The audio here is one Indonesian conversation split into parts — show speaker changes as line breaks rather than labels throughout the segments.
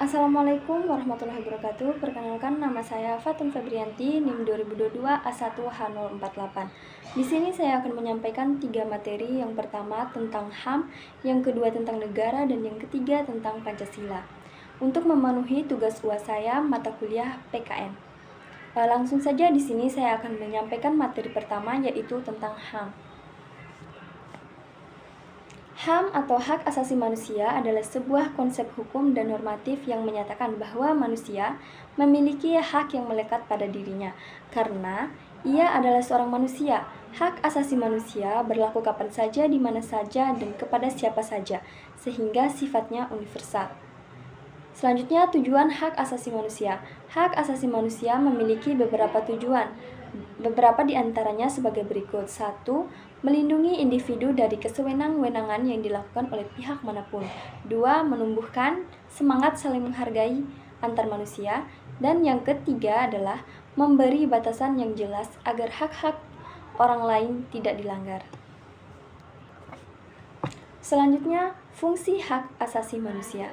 Assalamualaikum warahmatullahi wabarakatuh. Perkenalkan, nama saya Fatun Febrianti, NIM 2022 A1H048. Di sini saya akan menyampaikan 3 materi. Yang pertama tentang HAM, yang kedua tentang negara, dan yang ketiga tentang Pancasila. Untuk memenuhi tugas UAS saya, mata kuliah PKN. Langsung saja di sini saya akan menyampaikan materi pertama, yaitu tentang HAM. HAM atau Hak Asasi Manusia adalah sebuah konsep hukum dan normatif yang menyatakan bahwa manusia memiliki hak yang melekat pada dirinya karena ia adalah seorang manusia. Hak asasi manusia berlaku kapan saja, di mana saja, dan kepada siapa saja, sehingga sifatnya universal. Selanjutnya, tujuan hak asasi manusia. Hak asasi manusia memiliki beberapa tujuan. Beberapa di antaranya sebagai berikut. 1. Melindungi individu dari kesewenang-wenangan yang dilakukan oleh pihak manapun. 2. Menumbuhkan semangat saling menghargai antar manusia. Dan yang ketiga adalah memberi batasan yang jelas agar hak-hak orang lain tidak dilanggar. Selanjutnya, fungsi hak asasi manusia.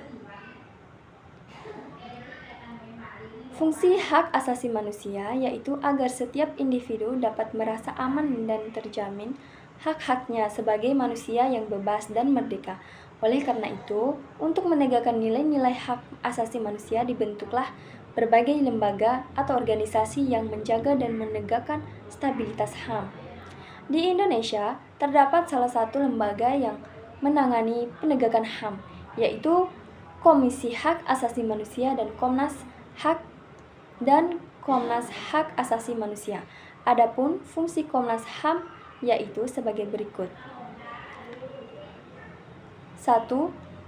Fungsi hak asasi manusia yaitu agar setiap individu dapat merasa aman dan terjamin hak-haknya sebagai manusia yang bebas dan merdeka. Oleh karena itu, untuk menegakkan nilai-nilai hak asasi manusia dibentuklah berbagai lembaga atau organisasi yang menjaga dan menegakkan stabilitas HAM. Di Indonesia, terdapat salah satu lembaga yang menangani penegakan HAM, yaitu Komisi Hak Asasi Manusia dan Komnas Hak Asasi Manusia. Adapun fungsi Komnas HAM yaitu sebagai berikut. 1.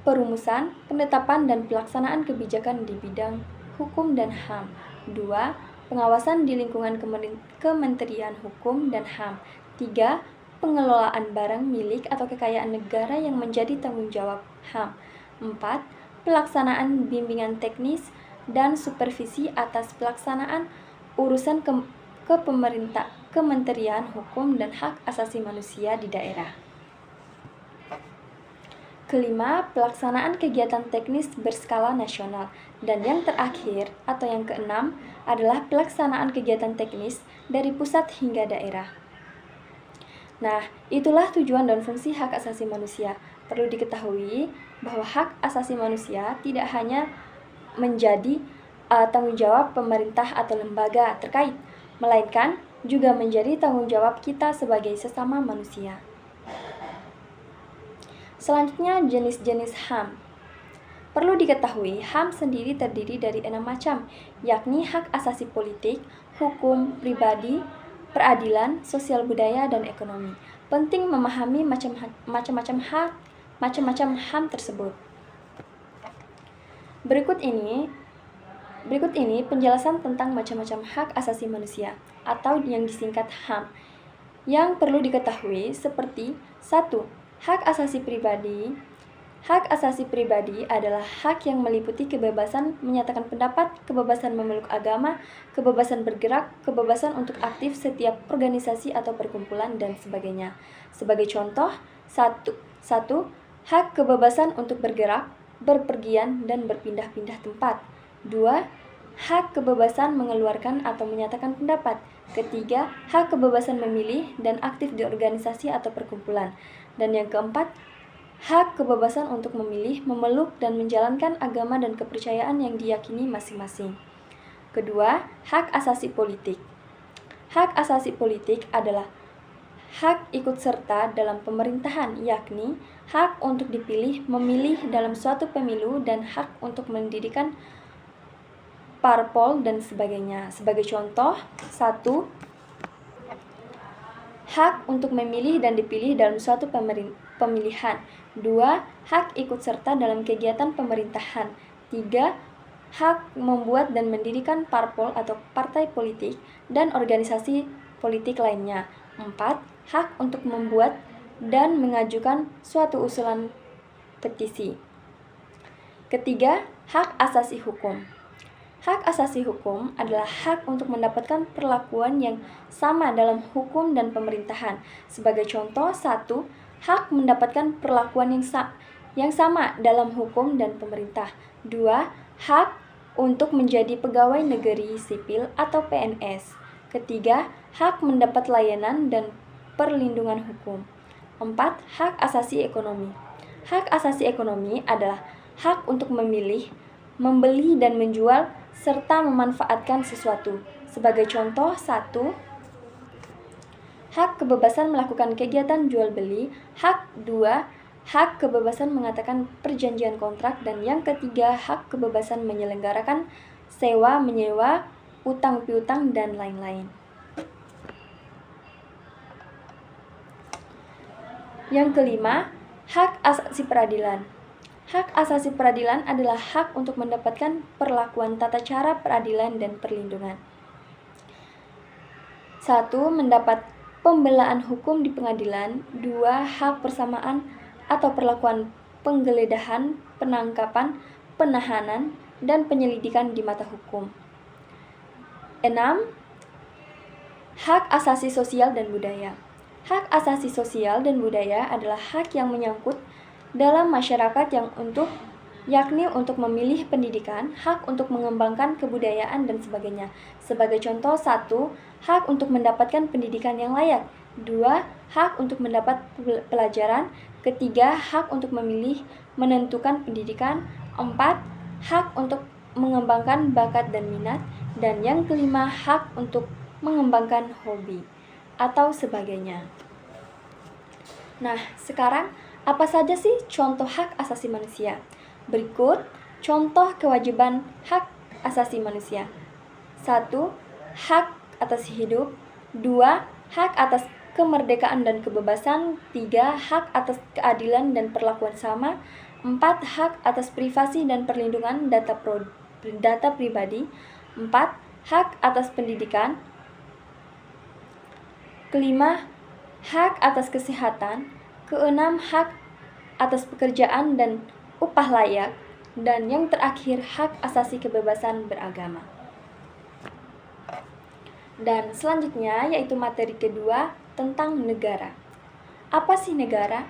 Perumusan, penetapan dan pelaksanaan kebijakan di bidang hukum dan HAM. 2. Pengawasan di lingkungan Kementerian Hukum dan HAM. 3. Pengelolaan barang milik atau kekayaan negara yang menjadi tanggung jawab HAM. 4. Pelaksanaan bimbingan teknis dan supervisi atas pelaksanaan urusan Kementerian Hukum dan Hak Asasi Manusia di daerah. Kelima, pelaksanaan kegiatan teknis berskala nasional. Dan yang terakhir atau yang keenam adalah pelaksanaan kegiatan teknis dari pusat hingga daerah. Nah, itulah tujuan dan fungsi hak asasi manusia. Perlu diketahui bahwa hak asasi manusia tidak hanya menjadi tanggung jawab pemerintah atau lembaga terkait, melainkan juga menjadi tanggung jawab kita sebagai sesama manusia. Selanjutnya, jenis-jenis HAM. Perlu diketahui, HAM sendiri terdiri dari 6 macam, yakni hak asasi politik, hukum, pribadi, peradilan, sosial budaya, dan ekonomi. Penting memahami macam-macam HAM tersebut. Berikut ini penjelasan tentang macam-macam hak asasi manusia atau yang disingkat HAM yang perlu diketahui seperti 1. Hak asasi pribadi. Hak asasi pribadi adalah hak yang meliputi kebebasan menyatakan pendapat, kebebasan memeluk agama, kebebasan bergerak, kebebasan untuk aktif setiap organisasi atau perkumpulan, dan sebagainya. Sebagai contoh, 1. Hak kebebasan untuk bergerak, berpergian, dan berpindah-pindah tempat. 2. Hak kebebasan mengeluarkan atau menyatakan pendapat. Ketiga, hak kebebasan memilih dan aktif di organisasi atau perkumpulan. Dan yang keempat, hak kebebasan untuk memilih, memeluk, dan menjalankan agama dan kepercayaan yang diyakini masing-masing. Kedua, hak asasi politik. Hak asasi politik adalah hak ikut serta dalam pemerintahan, yakni hak untuk dipilih, memilih dalam suatu pemilu, dan hak untuk mendirikan parpol, dan sebagainya. Sebagai contoh, 1. Hak untuk memilih dan dipilih dalam suatu pemilihan. 2. Hak ikut serta dalam kegiatan pemerintahan. 3. Hak membuat dan mendirikan parpol atau partai politik dan organisasi politik lainnya. 4. Hak untuk membuat dan mengajukan suatu usulan petisi. Ketiga, hak asasi hukum. Hak asasi hukum adalah hak untuk mendapatkan perlakuan yang sama dalam hukum dan pemerintahan. Sebagai contoh, 1. Hak mendapatkan perlakuan yang sama dalam hukum dan pemerintah. 2. hak untuk menjadi pegawai negeri sipil atau PNS. Ketiga, hak mendapat layanan dan perlindungan hukum. 4. Hak asasi ekonomi. Hak asasi ekonomi adalah hak untuk memilih, membeli dan menjual, serta memanfaatkan sesuatu. Sebagai contoh, 1. Hak kebebasan melakukan kegiatan jual beli. 2. Hak kebebasan mengatakan perjanjian kontrak. Dan yang ketiga, hak kebebasan menyelenggarakan sewa, menyewa, utang piutang, dan lain-lain. Yang kelima, hak asasi peradilan. Hak asasi peradilan adalah hak untuk mendapatkan perlakuan tata cara peradilan dan perlindungan. 1. Mendapat pembelaan hukum di pengadilan. 2. Hak persamaan atau perlakuan penggeledahan, penangkapan, penahanan, dan penyelidikan di mata hukum. 6. Hak asasi sosial dan budaya. Hak asasi sosial dan budaya adalah hak yang menyangkut dalam masyarakat yakni untuk memilih pendidikan, hak untuk mengembangkan kebudayaan, dan sebagainya. Sebagai contoh, 1. Hak untuk mendapatkan pendidikan yang layak. 2. Hak untuk mendapat pelajaran. 3. Hak untuk memilih menentukan pendidikan. 4. Hak untuk mengembangkan bakat dan minat. Dan yang kelima, hak untuk mengembangkan hobi atau sebagainya. Nah, sekarang apa saja sih contoh hak asasi manusia? Berikut contoh kewajiban hak asasi manusia. 1. Hak atas hidup. 2. Hak atas kemerdekaan dan kebebasan. 3. Hak atas keadilan dan perlakuan sama. 4. Hak atas privasi dan perlindungan data pribadi. 4. Hak atas pendidikan. 5. Hak atas kesehatan. 6. Hak atas pekerjaan dan upah layak. Dan yang terakhir, hak asasi kebebasan beragama. Dan selanjutnya yaitu materi kedua tentang negara. Apa sih negara?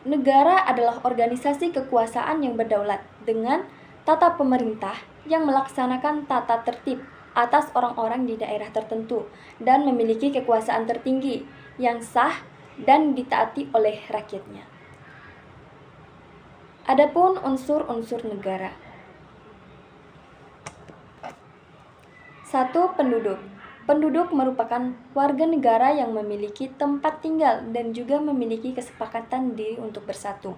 Negara adalah organisasi kekuasaan yang berdaulat dengan tata pemerintah yang melaksanakan tata tertib atas orang-orang di daerah tertentu dan memiliki kekuasaan tertinggi yang sah dan ditaati oleh rakyatnya. Adapun unsur-unsur negara. 1. Penduduk. Penduduk merupakan warga negara yang memiliki tempat tinggal dan juga memiliki kesepakatan diri untuk bersatu.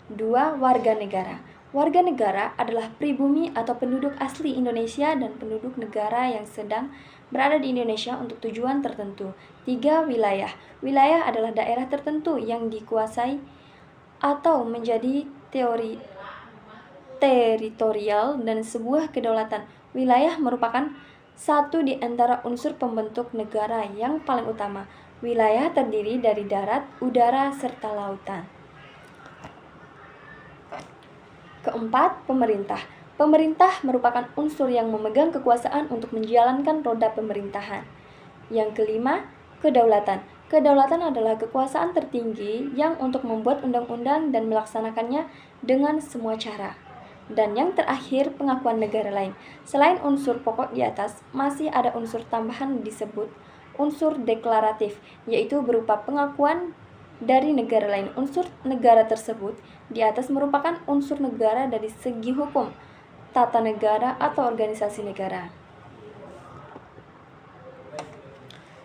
2. Warga negara. Warga negara adalah pribumi atau penduduk asli Indonesia dan penduduk negara yang sedang berada di Indonesia untuk tujuan tertentu. 3. Wilayah. Wilayah adalah daerah tertentu yang dikuasai atau menjadi teritorial dan sebuah kedaulatan. Wilayah merupakan satu di antara unsur pembentuk negara yang paling utama. Wilayah terdiri dari darat, udara, serta lautan. Keempat, pemerintah. Pemerintah merupakan unsur yang memegang kekuasaan untuk menjalankan roda pemerintahan. Yang kelima, kedaulatan. Kedaulatan adalah kekuasaan tertinggi yang untuk membuat undang-undang dan melaksanakannya dengan semua cara. Dan yang terakhir, pengakuan negara lain. Selain unsur pokok di atas, masih ada unsur tambahan disebut unsur deklaratif, yaitu berupa pengakuan dari negara lain. Unsur negara tersebut di atas merupakan unsur negara dari segi hukum, tata negara, atau organisasi negara.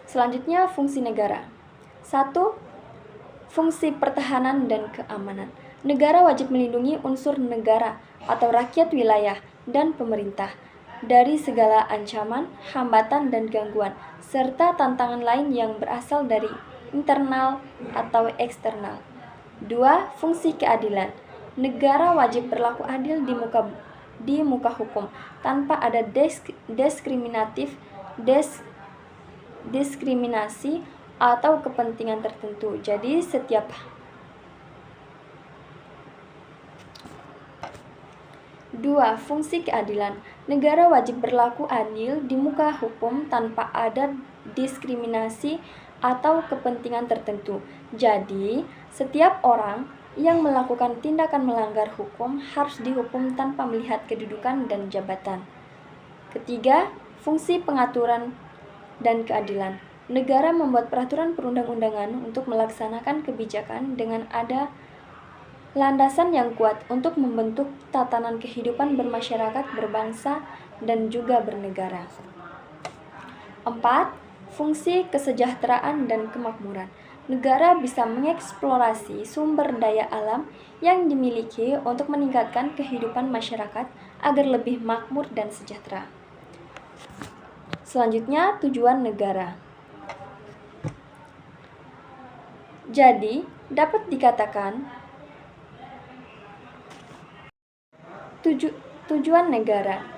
Selanjutnya, fungsi negara. 1. Fungsi pertahanan dan keamanan. Negara wajib melindungi unsur negara atau rakyat wilayah dan pemerintah dari segala ancaman, hambatan, dan gangguan, serta tantangan lain yang berasal dari internal atau eksternal. 2. Fungsi keadilan. Negara wajib berlaku adil di muka hukum tanpa ada diskriminasi atau kepentingan tertentu. Jadi setiap 2. Fungsi keadilan. Negara wajib berlaku adil di muka hukum tanpa ada diskriminasi atau kepentingan tertentu. Jadi, setiap orang yang melakukan tindakan melanggar hukum harus dihukum tanpa melihat kedudukan dan jabatan. Ketiga, fungsi pengaturan dan keadilan. Negara membuat peraturan perundang-undangan untuk melaksanakan kebijakan dengan ada landasan yang kuat untuk membentuk tatanan kehidupan bermasyarakat, berbangsa, dan juga bernegara. 4. Fungsi kesejahteraan dan kemakmuran. Negara bisa mengeksplorasi sumber daya alam yang dimiliki untuk meningkatkan kehidupan masyarakat agar lebih makmur dan sejahtera. Selanjutnya, tujuan negara. Jadi, dapat dikatakan tujuan negara.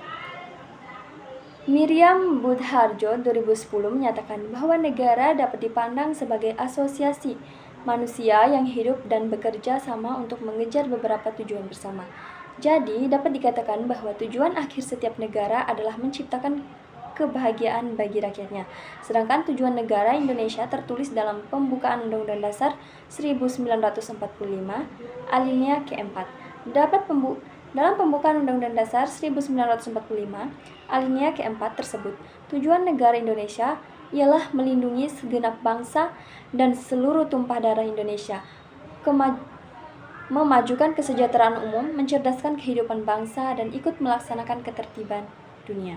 Miriam Budharjo 2010 menyatakan bahwa negara dapat dipandang sebagai asosiasi manusia yang hidup dan bekerja sama untuk mengejar beberapa tujuan bersama. Jadi, dapat dikatakan bahwa tujuan akhir setiap negara adalah menciptakan kebahagiaan bagi rakyatnya. Sedangkan tujuan negara Indonesia tertulis dalam pembukaan Undang-Undang Dasar 1945, alinea ke-4. Dalam pembukaan Undang-Undang Dasar 1945, alinea ke-4 tersebut, tujuan negara Indonesia ialah melindungi segenap bangsa dan seluruh tumpah darah Indonesia, memajukan kesejahteraan umum, mencerdaskan kehidupan bangsa, dan ikut melaksanakan ketertiban dunia.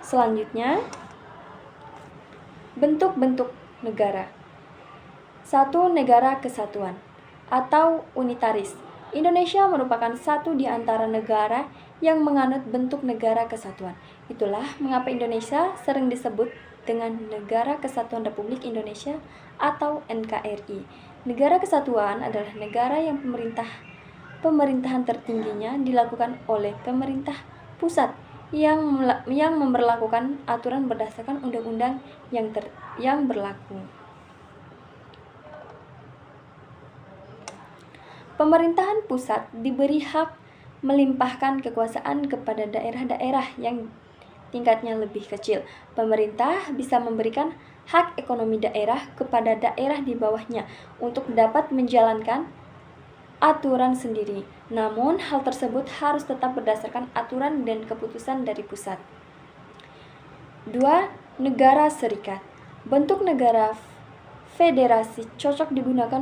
Selanjutnya, bentuk-bentuk negara. 1. Negara kesatuan atau unitaris. Indonesia merupakan satu di antara negara yang menganut bentuk negara kesatuan. Itulah mengapa Indonesia sering disebut dengan Negara Kesatuan Republik Indonesia atau NKRI. Negara kesatuan adalah negara yang pemerintahan tertingginya dilakukan oleh pemerintah pusat yang memberlakukan aturan berdasarkan undang-undang yang berlaku. Pemerintahan pusat diberi hak melimpahkan kekuasaan kepada daerah-daerah yang tingkatnya lebih kecil. Pemerintah bisa memberikan hak ekonomi daerah kepada daerah di bawahnya untuk dapat menjalankan aturan sendiri. Namun, hal tersebut harus tetap berdasarkan aturan dan keputusan dari pusat. 2. Negara serikat. Bentuk negara federasi cocok digunakan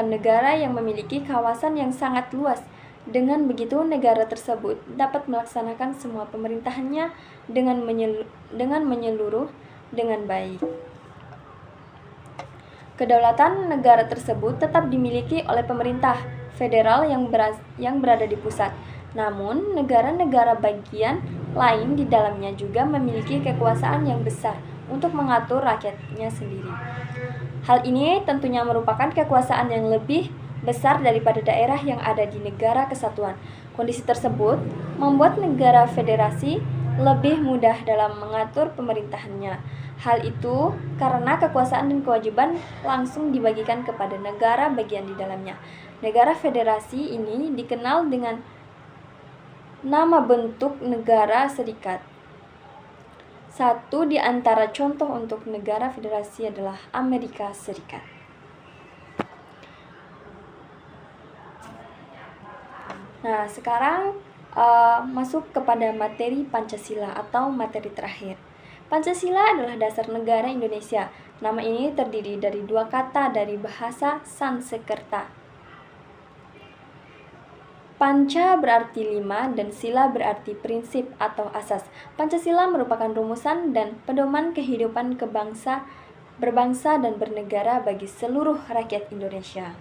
negara yang memiliki kawasan yang sangat luas. Dengan begitu, negara tersebut dapat melaksanakan semua pemerintahannya dengan menyeluruh dengan baik. Kedaulatan negara tersebut tetap dimiliki oleh pemerintah federal yang berada di pusat. Namun, negara-negara bagian lain di dalamnya juga memiliki kekuasaan yang besar untuk mengatur rakyatnya sendiri. Hal ini tentunya merupakan kekuasaan yang lebih besar daripada daerah yang ada di negara kesatuan. Kondisi tersebut membuat negara federasi lebih mudah dalam mengatur pemerintahannya. Hal itu karena kekuasaan dan kewajiban langsung dibagikan kepada negara bagian di dalamnya. Negara federasi ini dikenal dengan nama bentuk negara serikat. Satu di antara contoh untuk negara federasi adalah Amerika Serikat. Nah, sekarang masuk kepada materi Pancasila atau materi terakhir. Pancasila adalah dasar negara Indonesia. Nama ini terdiri dari dua kata dari bahasa Sanskerta. Panca berarti 5 dan sila berarti prinsip atau asas. Pancasila merupakan rumusan dan pedoman kehidupan berbangsa dan bernegara bagi seluruh rakyat Indonesia.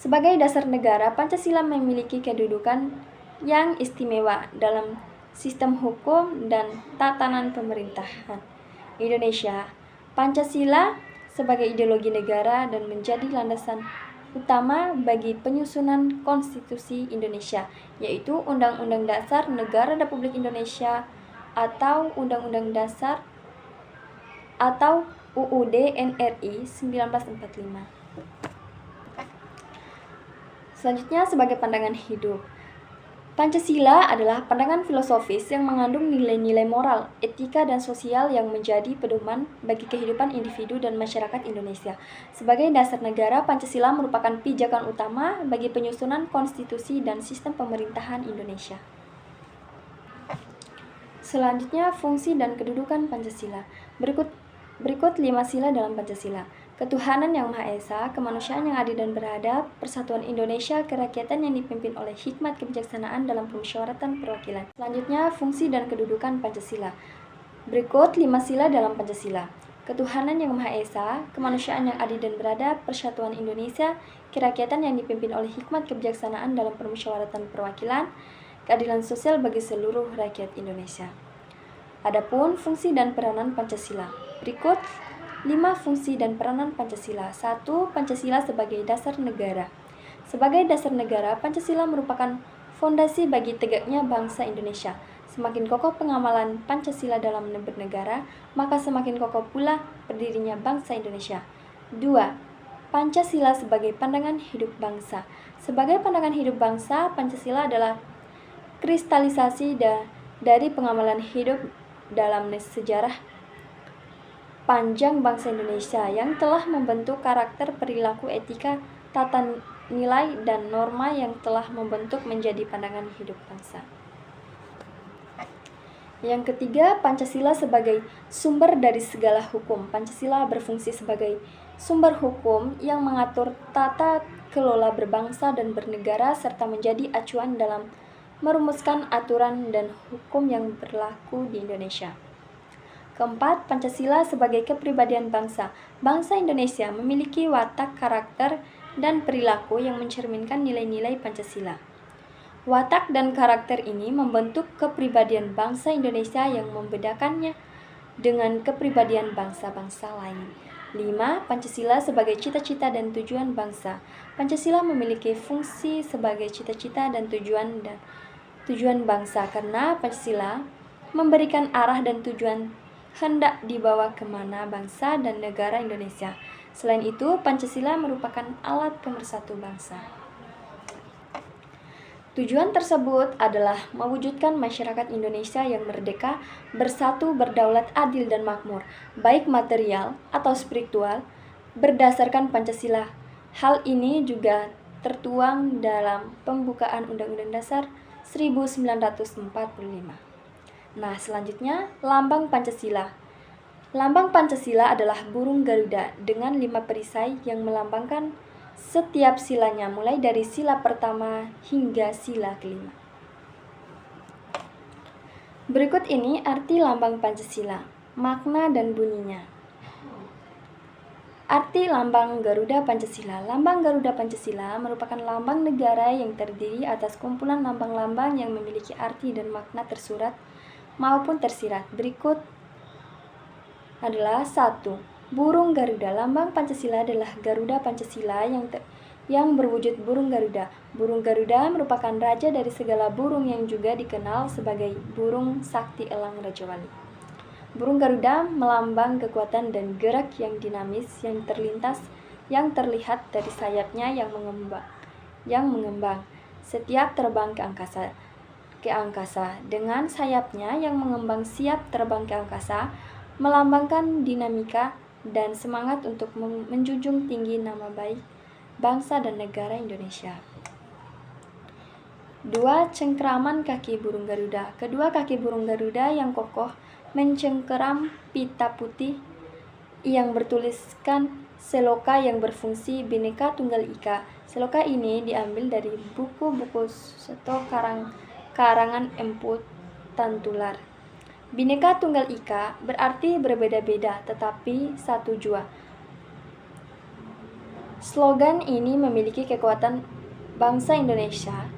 Sebagai dasar negara, Pancasila memiliki kedudukan yang istimewa dalam sistem hukum dan tatanan pemerintahan Indonesia. Pancasila sebagai ideologi negara dan menjadi landasan utama bagi penyusunan konstitusi Indonesia, yaitu Undang-Undang Dasar Negara Republik Indonesia atau Undang-Undang Dasar atau UUD NRI 1945. Selanjutnya, sebagai pandangan hidup. Pancasila adalah pandangan filosofis yang mengandung nilai-nilai moral, etika, dan sosial yang menjadi pedoman bagi kehidupan individu dan masyarakat Indonesia. Sebagai dasar negara, Pancasila merupakan pijakan utama bagi penyusunan konstitusi dan sistem pemerintahan Indonesia. Selanjutnya, fungsi dan kedudukan Pancasila. Berikut 5 sila dalam Pancasila. Ketuhanan yang Maha Esa, kemanusiaan yang adil dan beradab, persatuan Indonesia, kerakyatan yang dipimpin oleh hikmat kebijaksanaan dalam permusyawaratan perwakilan. Selanjutnya, fungsi dan kedudukan Pancasila. Berikut 5 sila dalam Pancasila. Ketuhanan yang Maha Esa, kemanusiaan yang adil dan beradab, persatuan Indonesia, kerakyatan yang dipimpin oleh hikmat kebijaksanaan dalam permusyawaratan perwakilan, keadilan sosial bagi seluruh rakyat Indonesia. Adapun fungsi dan peranan Pancasila. Berikut 5 fungsi dan peranan Pancasila. 1. Pancasila sebagai dasar negara. Sebagai dasar negara, Pancasila merupakan fondasi bagi tegaknya bangsa Indonesia. Semakin kokoh pengamalan Pancasila dalam bernegara, maka semakin kokoh pula berdirinya bangsa Indonesia. 2. Pancasila sebagai pandangan hidup bangsa. Sebagai pandangan hidup bangsa, Pancasila adalah kristalisasi dari pengamalan hidup dalam sejarah panjang bangsa Indonesia yang telah membentuk karakter, perilaku, etika, tata nilai, dan norma yang telah membentuk menjadi pandangan hidup bangsa. Yang ketiga, Pancasila sebagai sumber dari segala hukum. Pancasila berfungsi sebagai sumber hukum yang mengatur tata kelola berbangsa dan bernegara serta menjadi acuan dalam merumuskan aturan dan hukum yang berlaku di Indonesia. Keempat, Pancasila sebagai kepribadian bangsa. Bangsa Indonesia memiliki watak, karakter, dan perilaku yang mencerminkan nilai-nilai Pancasila. Watak dan karakter ini membentuk kepribadian bangsa Indonesia yang membedakannya dengan kepribadian bangsa-bangsa lain. 5. Pancasila sebagai cita-cita dan tujuan bangsa. Pancasila memiliki fungsi sebagai cita-cita dan tujuan bangsa karena Pancasila memberikan arah dan tujuan hendak dibawa kemana bangsa dan negara Indonesia. Selain itu, Pancasila merupakan alat pemersatu bangsa. Tujuan tersebut adalah mewujudkan masyarakat Indonesia yang merdeka, bersatu, berdaulat, adil, dan makmur, baik material atau spiritual, berdasarkan Pancasila. Hal ini juga tertuang dalam pembukaan Undang-Undang Dasar 1945. Nah, selanjutnya, lambang Pancasila. Lambang Pancasila adalah burung Garuda dengan 5 perisai yang melambangkan setiap silanya, mulai dari sila pertama hingga sila kelima. Berikut ini arti lambang Pancasila, makna dan bunyinya. Arti lambang Garuda Pancasila. Lambang Garuda Pancasila merupakan lambang negara yang terdiri atas kumpulan lambang-lambang yang memiliki arti dan makna tersurat maupun tersirat. Berikut adalah 1. Burung Garuda. Lambang Pancasila adalah Garuda Pancasila yang berwujud burung Garuda. Burung Garuda merupakan raja dari segala burung yang juga dikenal sebagai burung sakti elang Raja Wali. Burung Garuda melambang kekuatan dan gerak yang dinamis yang terlihat dari sayapnya yang mengembang setiap terbang ke angkasa. Dengan sayapnya yang mengembang siap terbang ke angkasa, melambangkan dinamika dan semangat untuk menjunjung tinggi nama baik bangsa dan negara Indonesia. 2. Cengkeraman kaki burung Garuda. Kedua kaki burung Garuda yang kokoh mencengkeram pita putih yang bertuliskan seloka yang berfungsi Bhinneka Tunggal Ika. Seloka ini diambil dari buku-buku Seto karangan Empu Tantular. Bhinneka Tunggal Ika berarti berbeda-beda tetapi satu jua. Slogan ini memiliki kekuatan bangsa Indonesia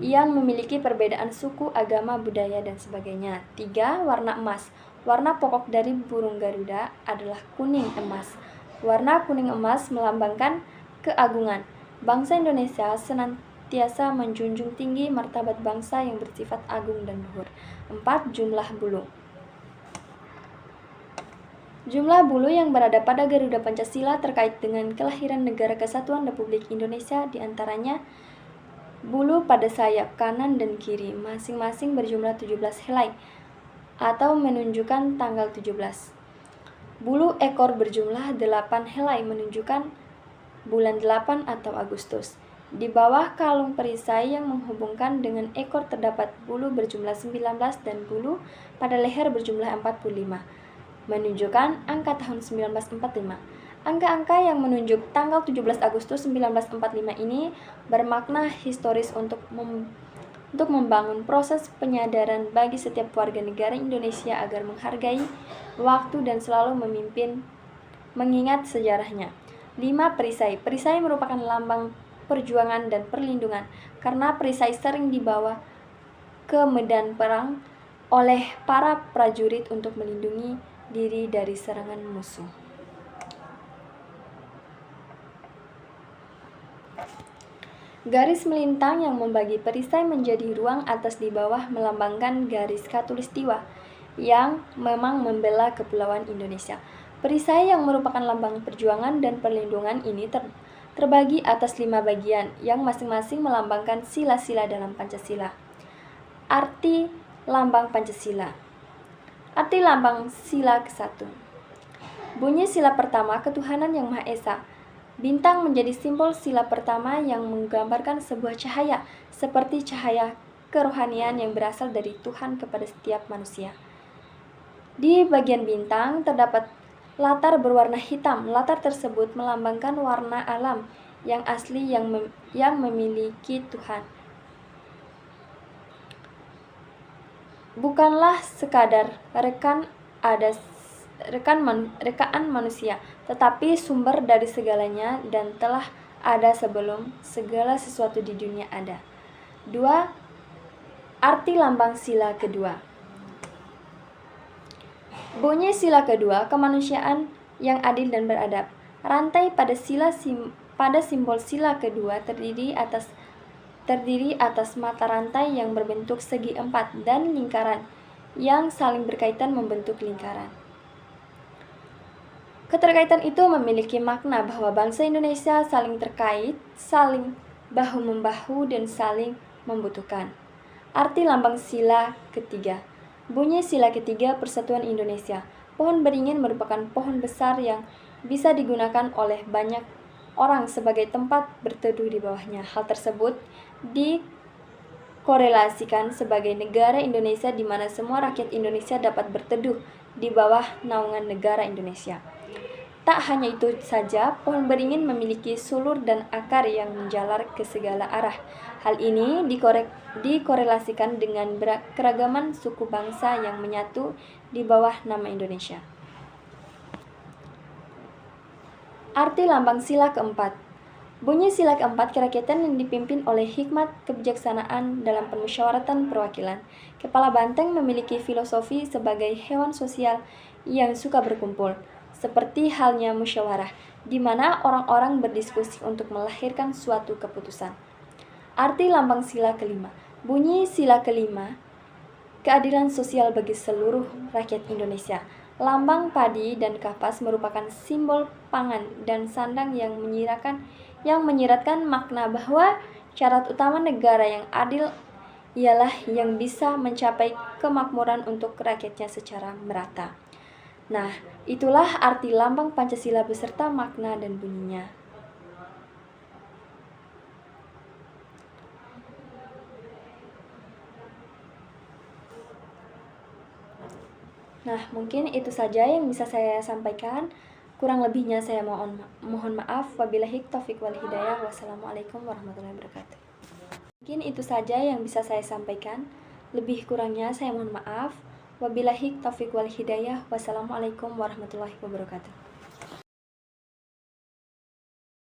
yang memiliki perbedaan suku, agama, budaya, dan sebagainya. 3. Warna emas. Warna pokok dari burung Garuda adalah kuning emas. Warna kuning emas melambangkan keagungan. Bangsa Indonesia senantiasa menjunjung tinggi martabat bangsa yang bersifat agung dan luhur. 4. Jumlah bulu. Jumlah bulu yang berada pada Garuda Pancasila terkait dengan kelahiran negara kesatuan Republik Indonesia diantaranya 1. 1. 1 Jumlah bulu yang berada pada Garuda Pancasila terkait dengan kelahiran negara kesatuan Republik Indonesia diantaranya 2. 2 Jumlah bulu yang berada pada Garuda Pancasila terkait dengan kelahiran negara kesatuan Republik Indonesia diantaranya Bulu pada sayap kanan dan kiri masing-masing berjumlah 17 helai atau menunjukkan tanggal 17. Bulu ekor berjumlah 8 helai menunjukkan bulan 8 atau Agustus. Di bawah kalung perisai yang menghubungkan dengan ekor terdapat bulu berjumlah 19 dan bulu pada leher berjumlah 45, menunjukkan angka tahun 1945. Angka-angka yang menunjuk tanggal 17 Agustus 1945 ini bermakna historis untuk membangun proses penyadaran bagi setiap warga negara Indonesia agar menghargai waktu dan selalu mengingat sejarahnya. 5. Perisai. Perisai merupakan lambang perjuangan dan perlindungan karena perisai sering dibawa ke medan perang oleh para prajurit untuk melindungi diri dari serangan musuh. Garis melintang yang membagi perisai menjadi ruang atas di bawah melambangkan garis khatulistiwa yang memang membela kepulauan Indonesia. Perisai yang merupakan lambang perjuangan dan perlindungan ini terbagi atas 5 bagian yang masing-masing melambangkan sila-sila dalam Pancasila. Arti lambang Pancasila. Arti lambang sila ke-1. Bunyi sila pertama, ketuhanan yang Maha Esa. Bintang menjadi simbol sila pertama yang menggambarkan sebuah cahaya, seperti cahaya kerohanian yang berasal dari Tuhan kepada setiap manusia. Di bagian bintang terdapat latar berwarna hitam. Latar tersebut melambangkan warna alam yang asli yang memiliki Tuhan. Bukanlah sekadar rekaan manusia, tetapi sumber dari segalanya dan telah ada sebelum segala sesuatu di dunia ada. 2. Arti lambang sila kedua. Bunyi sila kedua, kemanusiaan yang adil dan beradab. Rantai pada simbol sila kedua terdiri atas mata rantai yang berbentuk segi 4 dan lingkaran yang saling berkaitan membentuk lingkaran. Keterkaitan itu memiliki makna bahwa bangsa Indonesia saling terkait, saling bahu-membahu, dan saling membutuhkan. Arti lambang sila ketiga. Bunyi sila ketiga, Persatuan Indonesia. Pohon beringin merupakan pohon besar yang bisa digunakan oleh banyak orang sebagai tempat berteduh di bawahnya. Hal tersebut dikorelasikan sebagai negara Indonesia di mana semua rakyat Indonesia dapat berteduh di bawah naungan negara Indonesia. Tak hanya itu saja, pohon beringin memiliki sulur dan akar yang menjalar ke segala arah. Hal ini dikorelasikan dengan keragaman suku bangsa yang menyatu di bawah nama Indonesia. Arti lambang sila keempat. Bunyi sila keempat, kerakyatan yang dipimpin oleh hikmat kebijaksanaan dalam permusyawaratan perwakilan. Kepala banteng memiliki filosofi sebagai hewan sosial yang suka berkumpul, seperti halnya musyawarah, di mana orang-orang berdiskusi untuk melahirkan suatu keputusan. Arti lambang sila kelima. Bunyi sila kelima, keadilan sosial bagi seluruh rakyat Indonesia. Lambang padi dan kapas merupakan simbol pangan dan sandang yang menyiratkan makna bahwa syarat utama negara yang adil ialah yang bisa mencapai kemakmuran untuk rakyatnya secara merata. Nah, itulah arti lambang Pancasila beserta makna dan bunyinya. Nah, mungkin itu saja yang bisa saya sampaikan. Kurang lebihnya saya mohon maaf. Wabillahi taufiq wal hidayah. Wassalamualaikum warahmatullahi wabarakatuh. Mungkin itu saja yang bisa saya sampaikan. Lebih kurangnya saya mohon maaf. Wabillahi taufiq wal hidayah. Wassalamualaikum warahmatullahi wabarakatuh.